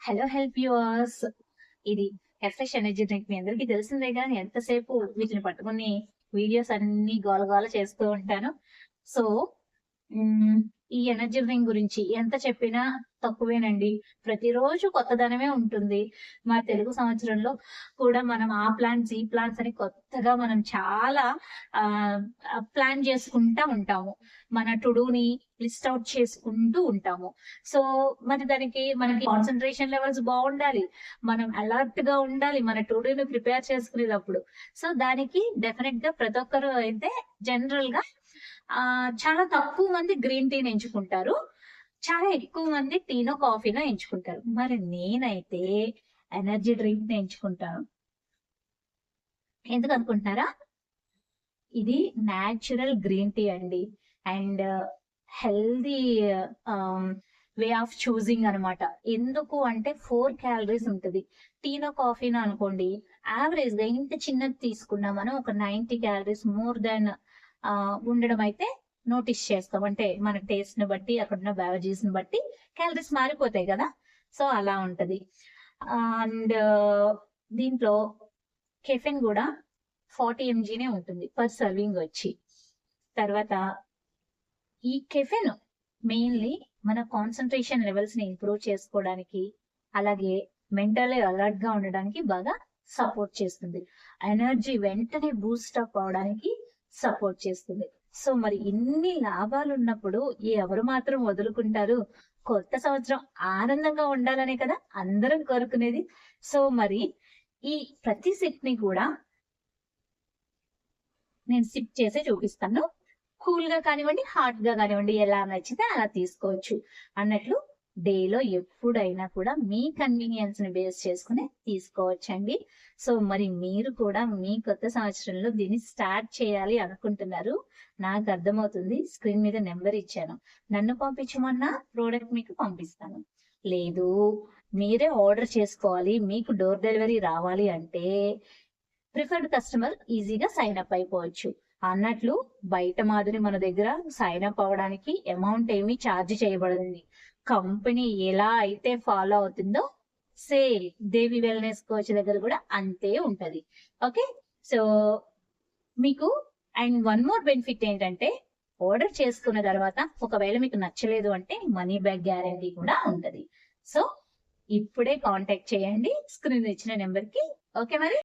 Hello help yours. ఇది afresh energy drink మీ అందరికీ తెలిసిందే కానీ ఎంతసేపు వీటిని పట్టుకుని వీడియోస్ అన్ని గోల గోల చేస్తూ ఉంటాను. సో ఈ ఎనర్జీ డ్రింక్ గురించి ఎంత చెప్పినా తక్కువేనండి. ప్రతిరోజు కొత్తదనమే ఉంటుంది. మా తెలుగు సంవత్సరంలో కూడా మనం ఆ ప్లాన్స్ ఈ ప్లాన్స్ అని కొత్తగా మనం చాలా ప్లాన్ చేసుకుంటా ఉంటాము. మన టుడూని లిస్ట్ అవుట్ చేసుకుంటూ ఉంటాము. సో మరి మనకి కాన్సన్ట్రేషన్ లెవెల్స్ బాగుండాలి, మనం అలర్ట్ గా ఉండాలి మన టుడూని ప్రిపేర్ చేసుకునేటప్పుడు. సో దానికి డెఫినెట్ గా ప్రతి ఒక్కరు అయితే జనరల్ గా చాలా తక్కువ మంది గ్రీన్ టీని ఎంచుకుంటారు, చాలా ఎక్కువ మంది టీనో కాఫీనో ఎంచుకుంటారు. మరి నేనైతే ఎనర్జీ డ్రింక్ ని ఎంచుకుంటాను. ఎందుకు అనుకుంటున్నారా? ఇది న్యాచురల్ గ్రీన్ టీ అండి, and healthy way of choosing అనమాట. ఎందుకు అంటే 4 క్యాలరీస్ ఉంటుంది. టీనో కాఫీనో అనుకోండి, యావరేజ్ గా ఇంత చిన్నది తీసుకున్నా మనం ఒక 90 క్యాలరీస్ మోర్ దాన్ ఉండడం అయితే నోటీస్ చేస్తాం. అంటే మన టేస్ట్ ని బట్టి, అక్కడున్న బ్యావరేజెస్ ని బట్టి క్యాలరీస్ మారిపోతాయి కదా. సో అలా ఉంటది. అండ్ దీంట్లో కెఫెన్ కూడా 40 mgనే ఉంటుంది పర్ సర్వింగ్ వచ్చి. తర్వాత ఈ కెఫెన్ మెయిన్లీ మన కాన్సన్ట్రేషన్ లెవెల్స్ ని ఇంప్రూవ్ చేసుకోవడానికి, అలాగే మెంటల్ అలర్ట్ గా ఉండడానికి బాగా సపోర్ట్ చేస్తుంది. ఎనర్జీ వెంటనే బూస్ట్ అప్ అవడానికి సపోర్ట్ చేస్తుంది. సో మరి ఇన్ని లాభాలు ఉన్నప్పుడు ఎవరు మాత్రం వదులుకుంటారు? కొత్త సంవత్సరం ఆనందంగా ఉండాలనే కదా అందరం కోరుకునేది. సో మరి ఈ ప్రతి సిప్ ని కూడా నేను సిప్ చేసే చూపిస్తాను. కూల్ గా కానివ్వండి, హాట్ గా కానివ్వండి, ఎలా నచ్చితే అలా తీసుకోవచ్చు అన్నట్లు. డేలో ఎప్పుడైనా కూడా మీ కన్వీనియన్స్ ని బేస్ చేసుకుని తీసుకోవచ్చండి. సో మరి మీరు కూడా మీ కొత్త సంవత్సరంలో దీన్ని స్టార్ట్ చేయాలి అనుకుంటున్నారు, నాకు అర్థమవుతుంది. స్క్రీన్ మీద నెంబర్ ఇచ్చాను, నన్ను పంపించమన్నా ప్రోడక్ట్ మీకు పంపిస్తాను. లేదు మీరే ఆర్డర్ చేసుకోవాలి, మీకు డోర్ డెలివరీ రావాలి అంటే ప్రిఫర్డ్ కస్టమర్ ఈజీగా సైన్ అప్ అయిపోవచ్చు అన్నట్లు. బయట మాదిరి మన దగ్గర సైన్ అప్ అవ్వడానికి అమౌంట్ ఏమీ ఛార్జ్ చేయబడింది. కంపెనీ ఎలా అయితే ఫాలో అవుతుందో సేమ్ దేవి వెల్నెస్ కోచ్ దగ్గర కూడా అంతే ఉంటది. ఓకే, సో మీకు అండ్ వన్ మోర్ బెనిఫిట్ ఏంటంటే, ఆర్డర్ చేసుకున్న తర్వాత ఒకవేళ మీకు నచ్చలేదు అంటే మనీ బ్యాక్ గ్యారంటీ కూడా ఉంటది. సో ఇప్పుడే కాంటాక్ట్ చేయండి స్క్రీన్ ఇచ్చిన నెంబర్ కి. ఓకే మరి.